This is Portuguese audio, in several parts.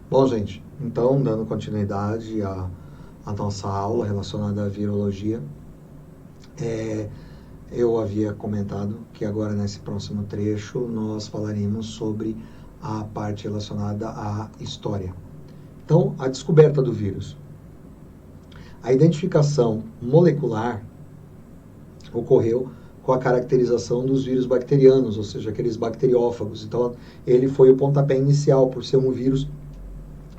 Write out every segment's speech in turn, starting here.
Bom, gente, então, dando continuidade à nossa aula relacionada à virologia, eu havia comentado que agora, nesse próximo trecho, nós falaremos sobre a parte relacionada à história. Então, a descoberta do vírus. A identificação molecular ocorreu com a caracterização dos vírus bacterianos, ou seja, aqueles bacteriófagos. Então, ele foi o pontapé inicial, por ser um vírus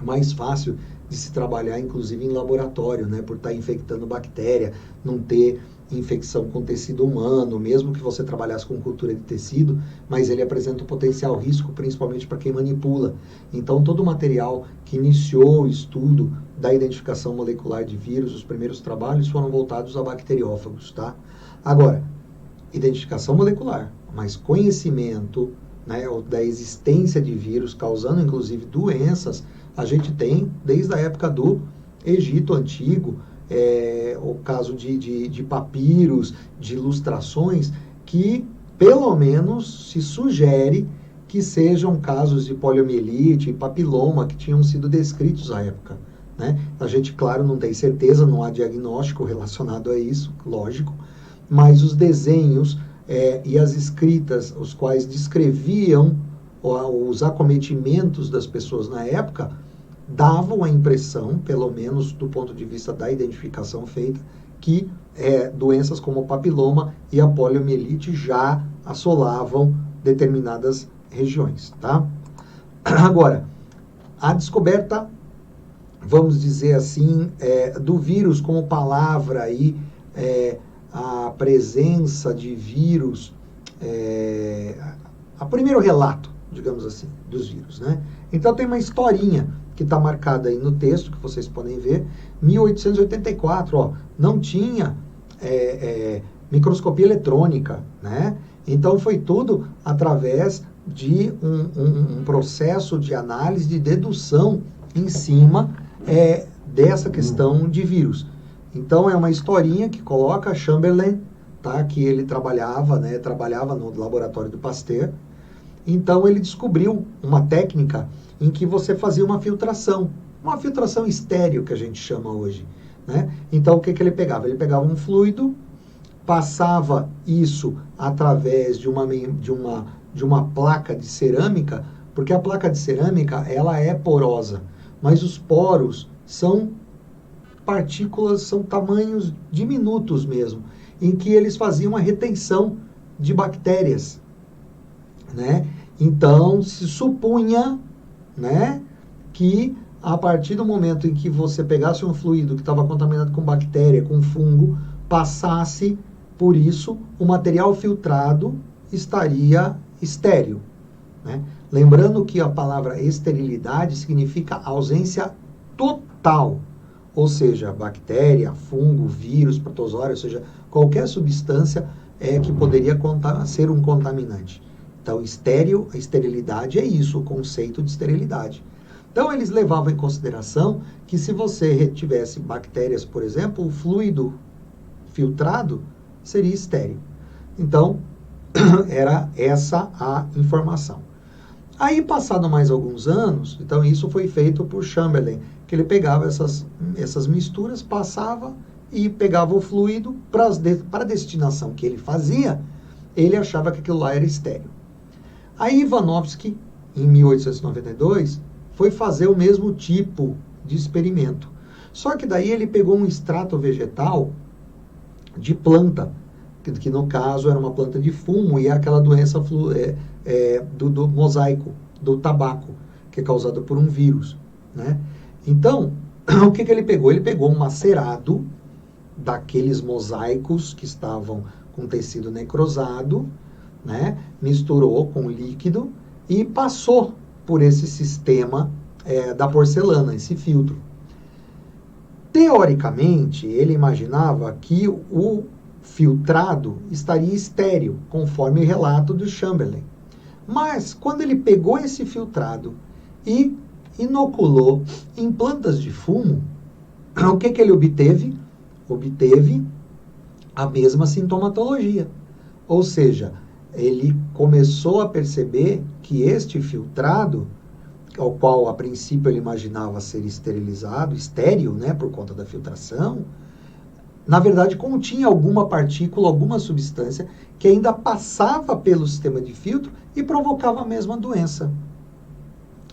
mais fácil de se trabalhar, inclusive em laboratório, né, por estar infectando bactéria, não ter infecção com tecido humano, mesmo que você trabalhasse com cultura de tecido, mas ele apresenta um potencial risco, principalmente para quem manipula. Então, todo o material que iniciou o estudo da identificação molecular de vírus, os primeiros trabalhos foram voltados a bacteriófagos, tá? Agora, identificação molecular, mas conhecimento, né, da existência de vírus, causando inclusive doenças, a gente tem desde a época do Egito Antigo, o caso de papiros, de ilustrações, que pelo menos se sugere que sejam casos de poliomielite e papiloma que tinham sido descritos à época. Né? A gente, claro, não tem certeza, não há diagnóstico relacionado a isso, lógico, mas os desenhos e as escritas, os quais descreviam os acometimentos das pessoas na época, davam a impressão, pelo menos do ponto de vista da identificação feita, que doenças como o papiloma e a poliomielite já assolavam determinadas regiões. Tá? Agora, a descoberta, vamos dizer assim, do vírus como palavra aí, a presença de vírus, o primeiro relato, digamos assim, dos vírus, né? Então tem uma historinha que está marcada aí no texto, que vocês podem ver, 1884, ó, não tinha microscopia eletrônica, né? Então foi tudo através de um processo de análise, de dedução em cima dessa questão de vírus. Então é uma historinha que coloca Chamberlain, tá? Que ele trabalhava no laboratório do Pasteur. Então ele descobriu uma técnica em que você fazia uma filtração estéreo, que a gente chama hoje, né? Então o que ele pegava? Ele pegava um fluido, passava isso através de uma placa de cerâmica, porque a placa de cerâmica ela é porosa, mas os poros são partículas, são tamanhos diminutos mesmo, em que eles faziam a retenção de bactérias, né? Então se supunha, né, que a partir do momento em que você pegasse um fluido que estava contaminado com bactéria, com fungo, passasse por isso, o material filtrado estaria estéril, né? Lembrando que a palavra esterilidade significa ausência total, ou seja, bactéria, fungo, vírus, protozoário, ou seja, qualquer substância que poderia ser um contaminante. Então, estéril, a esterilidade é isso, o conceito de esterilidade. Então, eles levavam em consideração que se você tivesse bactérias, por exemplo, o fluido filtrado seria estéril. Então, era essa a informação. Aí, passado mais alguns anos, então isso foi feito por Chamberlain, que ele pegava essas misturas, passava e pegava o fluido para a destinação que ele fazia, ele achava que aquilo lá era estéril. Aí Ivanovski, em 1892, foi fazer o mesmo tipo de experimento. Só que daí ele pegou um extrato vegetal de planta, que no caso era uma planta de fumo, e é aquela doença do mosaico, do tabaco, que é causada por um vírus, né? Então, o que ele pegou? Ele pegou um macerado daqueles mosaicos que estavam com tecido necrosado, né? Misturou com líquido e passou por esse sistema da porcelana, esse filtro. Teoricamente, ele imaginava que o filtrado estaria estéril, conforme o relato do Chamberlain. Mas, quando ele pegou esse filtrado e inoculou em plantas de fumo, o que ele obteve? Obteve a mesma sintomatologia. Ou seja, ele começou a perceber que este filtrado ao qual a princípio ele imaginava ser esterilizado, estéril, né, por conta da filtração, na verdade continha alguma partícula, alguma substância que ainda passava pelo sistema de filtro e provocava a mesma doença.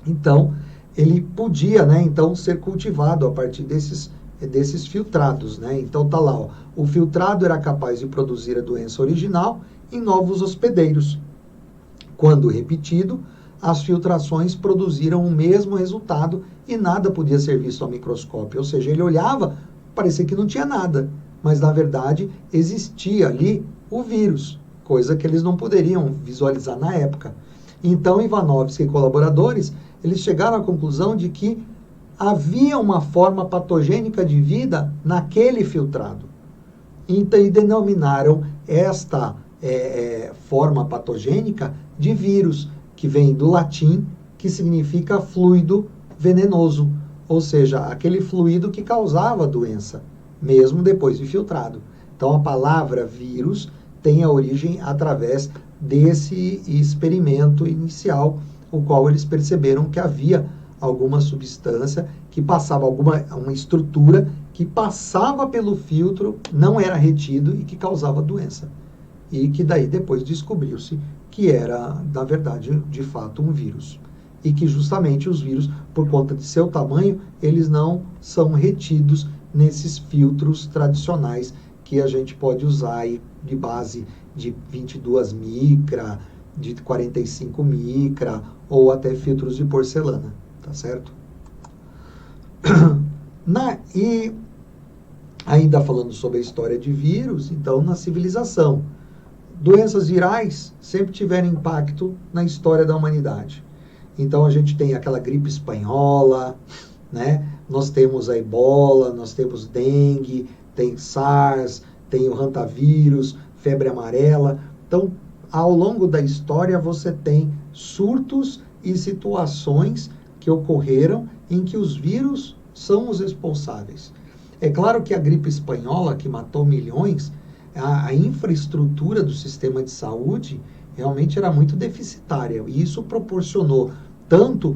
Então, ele podia, né, então, ser cultivado a partir desses filtrados, né? Então tá lá, ó, o filtrado era capaz de produzir a doença original em novos hospedeiros. Quando repetido, as filtrações produziram o mesmo resultado e nada podia ser visto ao microscópio. Ou seja, ele olhava, parecia que não tinha nada, mas na verdade existia ali o vírus, coisa que eles não poderiam visualizar na época. Então Ivanovski e colaboradores, eles chegaram à conclusão de que havia uma forma patogênica de vida naquele filtrado. Então, e denominaram esta forma patogênica de vírus, que vem do latim, que significa fluido venenoso, ou seja, aquele fluido que causava a doença, mesmo depois de filtrado. Então, a palavra vírus tem a origem através desse experimento inicial, o qual eles perceberam que havia alguma substância que passava, uma estrutura que passava pelo filtro, não era retido e que causava doença. E que daí depois descobriu-se que era, na verdade, de fato um vírus. E que justamente os vírus, por conta de seu tamanho, eles não são retidos nesses filtros tradicionais que a gente pode usar aí de base de 22 micra, de 45 micra, ou até filtros de porcelana, tá certo? E ainda falando sobre a história de vírus, então na civilização, doenças virais sempre tiveram impacto na história da humanidade. Então a gente tem aquela gripe espanhola, né? Nós temos a ebola, nós temos dengue, tem SARS, tem o hantavírus, febre amarela. Então, ao longo da história, você tem surtos e situações que ocorreram em que os vírus são os responsáveis. É claro que a gripe espanhola, que matou milhões, a infraestrutura do sistema de saúde realmente era muito deficitária. E isso proporcionou tanto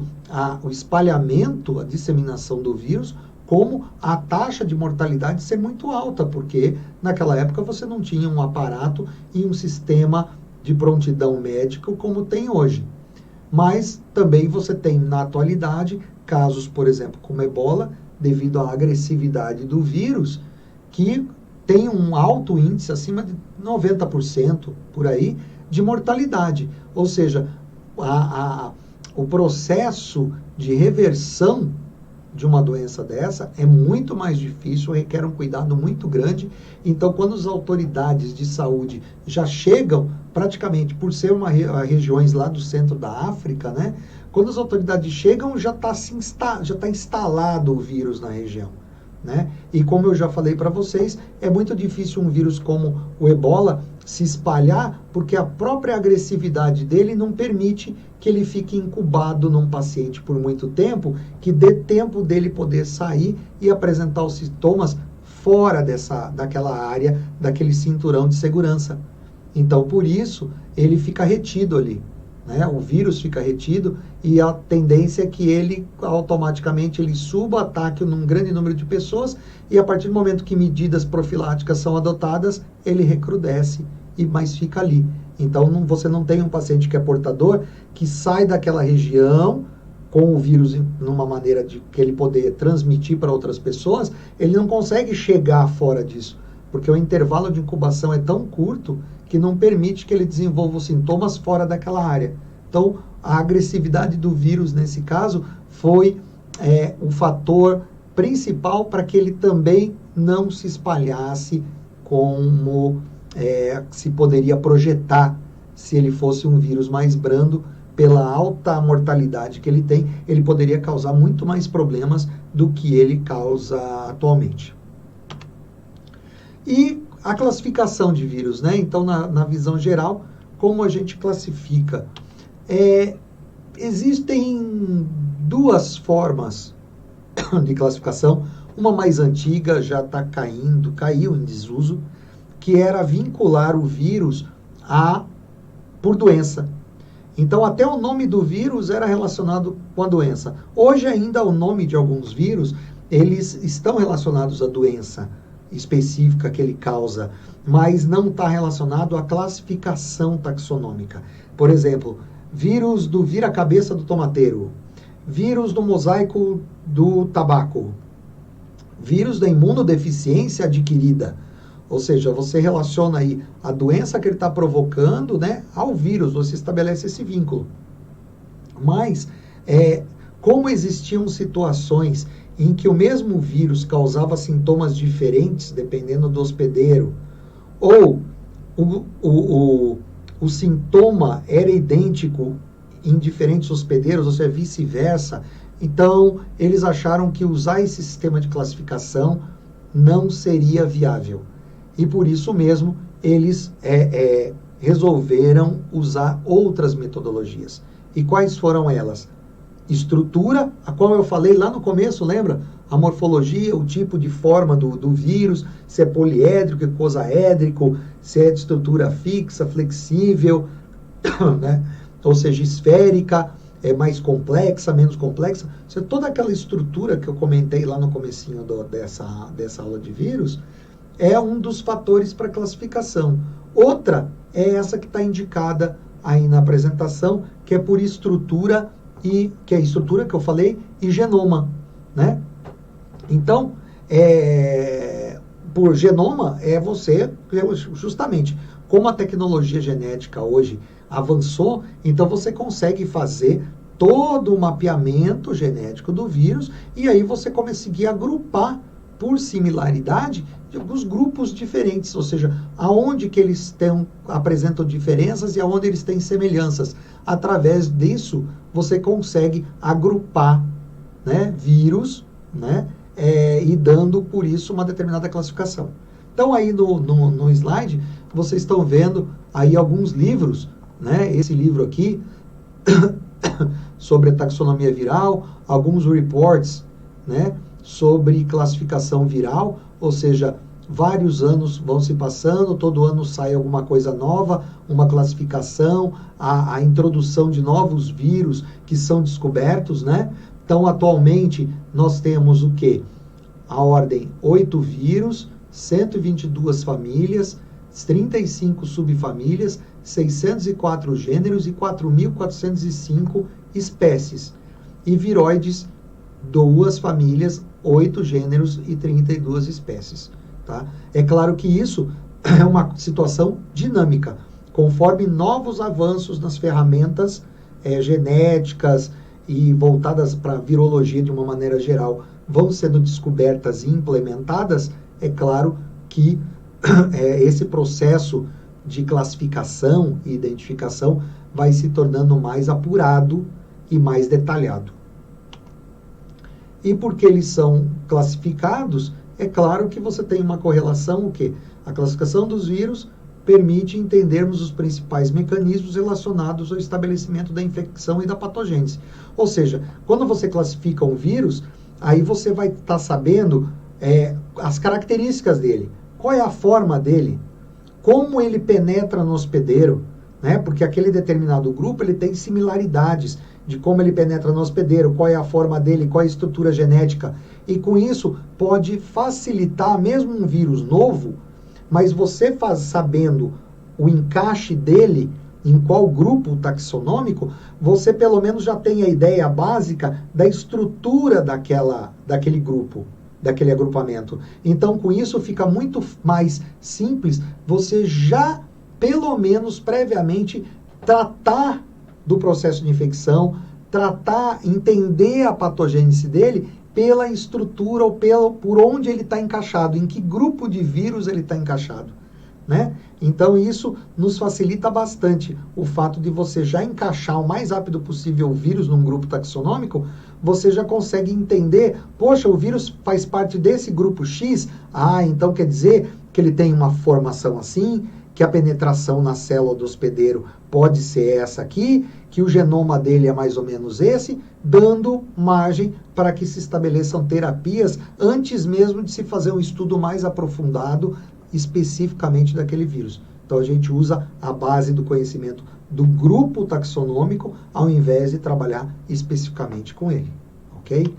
o espalhamento, a disseminação do vírus, como a taxa de mortalidade ser muito alta, porque naquela época você não tinha um aparato e um sistema de prontidão médico como tem hoje. Mas também você tem, na atualidade, casos, por exemplo, como ebola, devido à agressividade do vírus, que tem um alto índice, acima de 90% por aí, de mortalidade. Ou seja, o processo de reversão de uma doença dessa é muito mais difícil, requer um cuidado muito grande. Então, quando as autoridades de saúde já chegam, praticamente, por ser regiões lá do centro da África, né? Quando as autoridades chegam, já está instalado o vírus na região, né? E como eu já falei para vocês, é muito difícil um vírus como o ebola se espalhar, porque a própria agressividade dele não permite que ele fique incubado num paciente por muito tempo, que dê tempo dele poder sair e apresentar os sintomas fora daquela área, daquele cinturão de segurança. Então, por isso, ele fica retido ali, né? O vírus fica retido e a tendência é que ele automaticamente suba, ataque num grande número de pessoas e a partir do momento que medidas profiláticas são adotadas, ele recrudesce, mas fica ali. Então, você não tem um paciente que é portador que sai daquela região com o vírus numa maneira de que ele poder transmitir para outras pessoas, ele não consegue chegar fora disso, porque o intervalo de incubação é tão curto que não permite que ele desenvolva os sintomas fora daquela área. Então, a agressividade do vírus, nesse caso, foi um fator principal para que ele também não se espalhasse como se poderia projetar se ele fosse um vírus mais brando. Pela alta mortalidade que ele tem, ele poderia causar muito mais problemas do que ele causa atualmente. E a classificação de vírus, né? Então, na visão geral, como a gente classifica? Existem duas formas de classificação. Uma mais antiga, já está caiu em desuso, que era vincular o vírus por doença. Então, até o nome do vírus era relacionado com a doença. Hoje ainda o nome de alguns vírus, eles estão relacionados à doença específica que ele causa, mas não está relacionado à classificação taxonômica. Por exemplo, vírus do vira-cabeça do tomateiro, vírus do mosaico do tabaco, vírus da imunodeficiência adquirida. Ou seja, você relaciona aí a doença que ele está provocando, né, ao vírus, você estabelece esse vínculo. Mas, como existiam situações em que o mesmo vírus causava sintomas diferentes, dependendo do hospedeiro, ou o sintoma era idêntico em diferentes hospedeiros, ou seja, vice-versa, então eles acharam que usar esse sistema de classificação não seria viável. E por isso mesmo, eles resolveram usar outras metodologias. E quais foram elas? Estrutura, a qual eu falei lá no começo, lembra? A morfologia, o tipo de forma do vírus, se é poliédrico, icosaédrico, se é de estrutura fixa, flexível, né? Ou seja, esférica, é mais complexa, menos complexa. Ou seja, toda aquela estrutura que eu comentei lá no comecinho dessa aula de vírus, é um dos fatores para classificação. Outra é essa que está indicada aí na apresentação, que é por estrutura, que é a estrutura que eu falei, e genoma, né? Então, por genoma, justamente, como a tecnologia genética hoje avançou, então você consegue fazer todo o mapeamento genético do vírus, e aí você conseguir agrupar por similaridade os grupos diferentes, ou seja, aonde que eles apresentam diferenças e aonde eles têm semelhanças. Através disso, você consegue agrupar, né, vírus, né, e dando por isso uma determinada classificação. Então aí no slide, vocês estão vendo aí alguns livros, né, esse livro aqui, sobre a taxonomia viral, alguns reports, né, sobre classificação viral, ou seja, vários anos vão se passando, todo ano sai alguma coisa nova, uma classificação, a introdução de novos vírus que são descobertos, né? Então, atualmente, nós temos o quê? A ordem 8 vírus, 122 famílias, 35 subfamílias, 604 gêneros e 4.405 espécies. E viroides, 2 famílias, 8 gêneros e 32 espécies. Tá? É claro que isso é uma situação dinâmica. Conforme novos avanços nas ferramentas genéticas e voltadas para a virologia de uma maneira geral vão sendo descobertas e implementadas, é claro que esse processo de classificação e identificação vai se tornando mais apurado e mais detalhado. E porque eles são classificados, é claro que você tem uma correlação, o quê? A classificação dos vírus permite entendermos os principais mecanismos relacionados ao estabelecimento da infecção e da patogênese. Ou seja, quando você classifica um vírus, aí você vai estar sabendo as características dele, qual é a forma dele, como ele penetra no hospedeiro, né? Porque aquele determinado grupo ele tem similaridades de como ele penetra no hospedeiro, qual é a forma dele, qual é a estrutura genética. E com isso pode facilitar mesmo um vírus novo, mas você sabendo o encaixe dele, em qual grupo taxonômico, você pelo menos já tem a ideia básica da estrutura daquele grupo, daquele agrupamento. Então, com isso, fica muito mais simples você já, pelo menos previamente, tratar do processo de infecção, entender a patogênese dele pela estrutura ou por onde ele está encaixado, em que grupo de vírus ele está encaixado, né? Então isso nos facilita bastante o fato de você já encaixar o mais rápido possível o vírus num grupo taxonômico, você já consegue entender, poxa, o vírus faz parte desse grupo X, então quer dizer que ele tem uma formação assim, que a penetração na célula do hospedeiro pode ser essa aqui, que o genoma dele é mais ou menos esse, dando margem para que se estabeleçam terapias antes mesmo de se fazer um estudo mais aprofundado especificamente daquele vírus. Então a gente usa a base do conhecimento do grupo taxonômico, ao invés de trabalhar especificamente com ele, ok?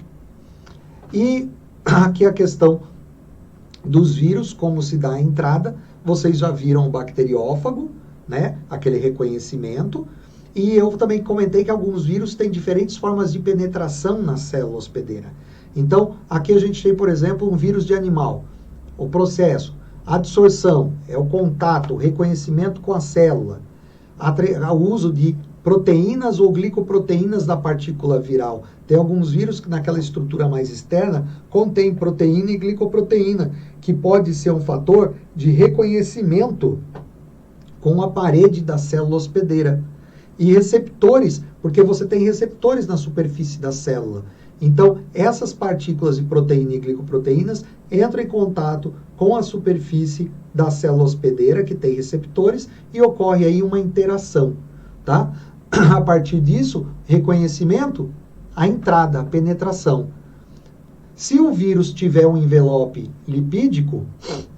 E aqui a questão dos vírus, como se dá a entrada, vocês já viram o bacteriófago, né? Aquele reconhecimento, e eu também comentei que alguns vírus têm diferentes formas de penetração na célula hospedeira. Então, aqui a gente tem, por exemplo, um vírus de animal. O processo, a adsorção, é o contato, o reconhecimento com a célula, o uso de proteínas ou glicoproteínas da partícula viral. Tem alguns vírus que naquela estrutura mais externa contém proteína e glicoproteína, que pode ser um fator de reconhecimento com a parede da célula hospedeira. E receptores, porque você tem receptores na superfície da célula. Então, essas partículas de proteína e glicoproteínas entram em contato com a superfície da célula hospedeira, que tem receptores, e ocorre aí uma interação, tá? A partir disso, reconhecimento, a entrada, a penetração. Se o vírus tiver um envelope lipídico,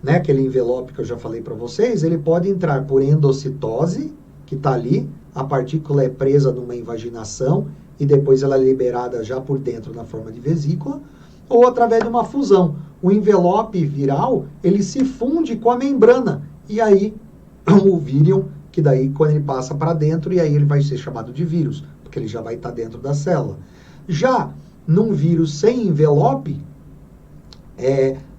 né, aquele envelope que eu já falei para vocês, ele pode entrar por endocitose, que está ali, a partícula é presa numa invaginação, e depois ela é liberada já por dentro na forma de vesícula, ou através de uma fusão. O envelope viral, ele se funde com a membrana, e aí o vírion, que daí quando ele passa para dentro, e aí ele vai ser chamado de vírus, porque ele já vai estar dentro da célula. Já num vírus sem envelope,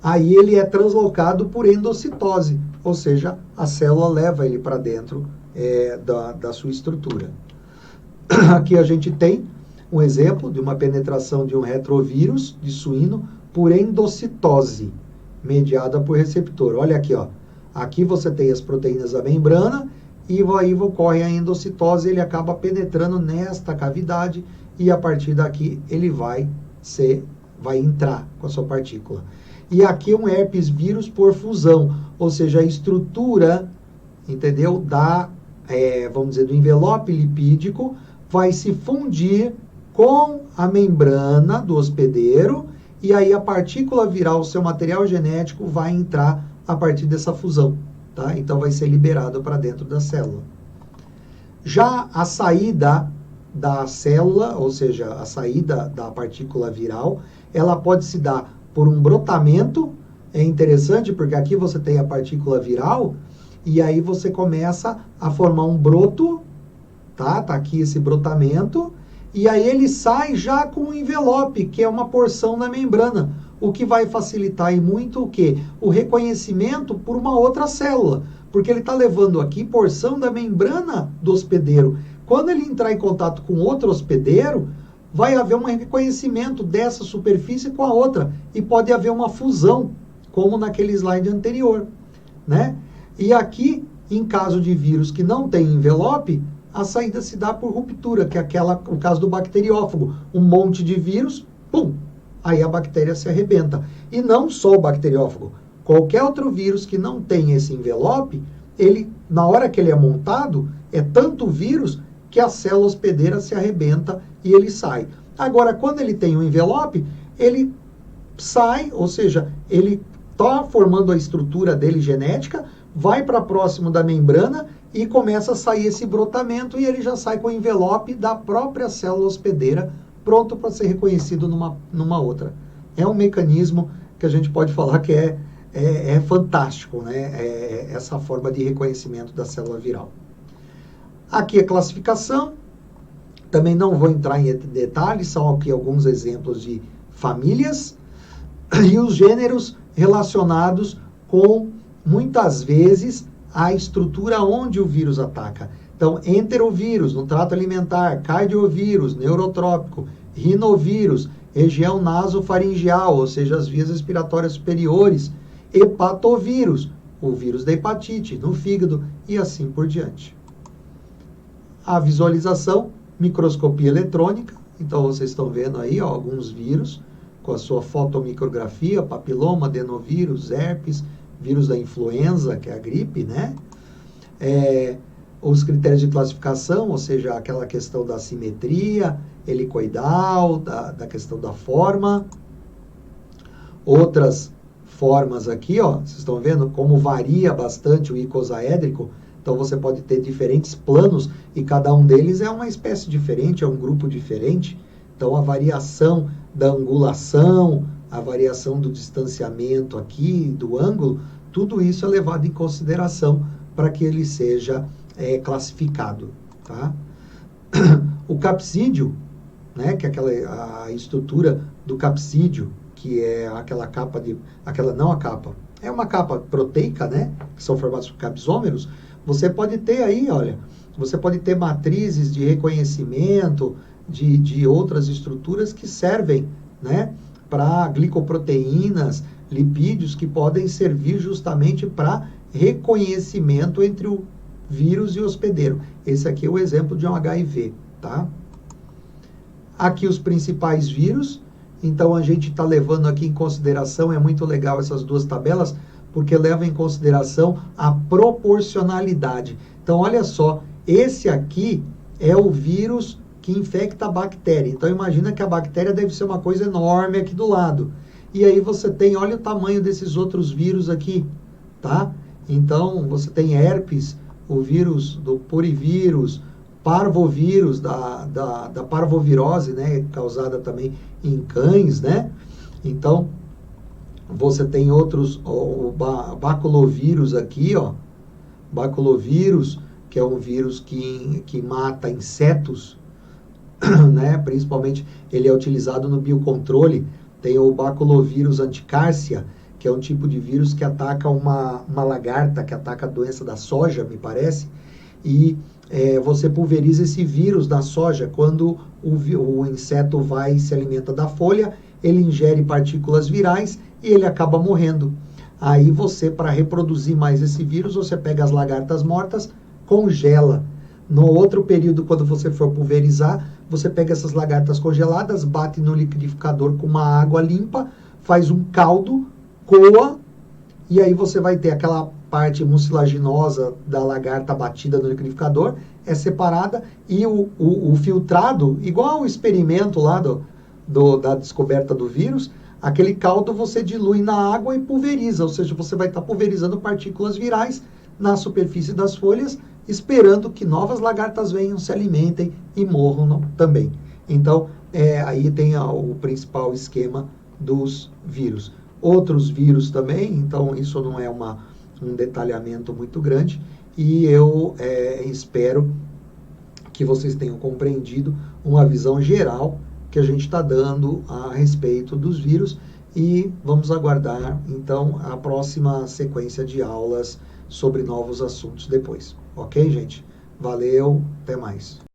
aí ele é translocado por endocitose, ou seja, a célula leva ele para dentro da sua estrutura. Aqui a gente tem um exemplo de uma penetração de um retrovírus de suíno por endocitose, mediada por receptor. Olha aqui, ó. Aqui você tem as proteínas da membrana e aí ocorre a endocitose, ele acaba penetrando nesta cavidade e a partir daqui ele vai entrar com a sua partícula. E aqui um herpes vírus por fusão, ou seja, a estrutura, entendeu, vamos dizer, do envelope lipídico vai se fundir com a membrana do hospedeiro e aí a partícula viral, o seu material genético, vai entrar a partir dessa fusão, tá? Então vai ser liberado para dentro da célula. Já a saída da célula, ou seja, a saída da partícula viral, ela pode se dar por um brotamento. É interessante porque aqui você tem a partícula viral e aí você começa a formar um broto, tá aqui esse brotamento, e aí ele sai já com um envelope, que é uma porção da membrana, o que vai facilitar e muito o quê? O reconhecimento por uma outra célula, porque ele está levando aqui porção da membrana do hospedeiro. Quando ele entrar em contato com outro hospedeiro, vai haver um reconhecimento dessa superfície com a outra, e pode haver uma fusão, como naquele slide anterior, né? E aqui, em caso de vírus que não tem envelope, a saída se dá por ruptura, que é o caso do bacteriófago. Um monte de vírus, pum, aí a bactéria se arrebenta. E não só o bacteriófago, qualquer outro vírus que não tem esse envelope, ele, na hora que ele é montado, é tanto vírus que a célula hospedeira se arrebenta e ele sai. Agora, quando ele tem um envelope, ele sai, ou seja, ele está formando a estrutura dele genética, vai para próximo da membrana e começa a sair esse brotamento e ele já sai com o envelope da própria célula hospedeira, pronto para ser reconhecido numa outra. É um mecanismo que a gente pode falar que é fantástico, né? Essa forma de reconhecimento da célula viral. Aqui a classificação, também não vou entrar em detalhes, são aqui alguns exemplos de famílias e os gêneros relacionados com, muitas vezes, a estrutura onde o vírus ataca. Então, enterovírus, no trato alimentar, cardiovírus, neurotrópico, rinovírus, região nasofaringeal, ou seja, as vias respiratórias superiores, hepatovírus, o vírus da hepatite, no fígado e assim por diante. A visualização, microscopia eletrônica, então vocês estão vendo aí alguns vírus com a sua fotomicrografia, papiloma, adenovírus, herpes, vírus da influenza, que é a gripe, né? Os critérios de classificação, ou seja, aquela questão da simetria helicoidal, da questão da forma. Outras formas aqui, ó, vocês estão vendo como varia bastante o icosaédrico, Então você pode ter diferentes planos e cada um deles é uma espécie diferente, é um grupo diferente. Então a variação da angulação, a variação do distanciamento aqui, do ângulo, tudo isso é levado em consideração para que ele seja classificado. Tá? O capsídeo, né, que é a estrutura do capsídeo, que é aquela capa não a capa, é uma capa proteica, né, que são formados por capsômeros. Você pode ter aí, olha, você pode ter matrizes de reconhecimento de outras estruturas que servem, né, para glicoproteínas, lipídios, que podem servir justamente para reconhecimento entre o vírus e o hospedeiro. Esse aqui é o exemplo de um HIV, tá? Aqui os principais vírus. Então a gente está levando aqui em consideração, é muito legal essas duas tabelas, porque leva em consideração a proporcionalidade. Então olha só, esse aqui é o vírus que infecta a bactéria. Então imagina que a bactéria deve ser uma coisa enorme aqui do lado. E aí você tem, olha o tamanho desses outros vírus aqui, tá? Então você tem herpes, o vírus do purivírus, parvovírus, da parvovirose, né, causada também em cães, né? Então, você tem outros, o baculovírus aqui, ó, baculovírus, que é um vírus que mata insetos, né? Principalmente, ele é utilizado no biocontrole. Tem o baculovírus anticárcia, que é um tipo de vírus que ataca uma lagarta, que ataca a doença da soja, me parece, e você pulveriza esse vírus na soja. Quando o inseto vai e se alimenta da folha, ele ingere partículas virais e ele acaba morrendo. Aí você, para reproduzir mais esse vírus, você pega as lagartas mortas, congela. No outro período, quando você for pulverizar, você pega essas lagartas congeladas, bate no liquidificador com uma água limpa, faz um caldo, coa, e aí você vai ter aquela parte mucilaginosa da lagarta batida no liquidificador, é separada, e o filtrado, igual o experimento lá da descoberta do vírus, aquele caldo você dilui na água e pulveriza, ou seja, você vai estar pulverizando partículas virais na superfície das folhas, esperando que novas lagartas venham, se alimentem e morram também. Então, aí tem o principal esquema dos vírus. Outros vírus também, então isso não é um detalhamento muito grande, e eu espero que vocês tenham compreendido uma visão geral que a gente está dando a respeito dos vírus, e vamos aguardar então a próxima sequência de aulas sobre novos assuntos depois. Ok, gente? Valeu, até mais.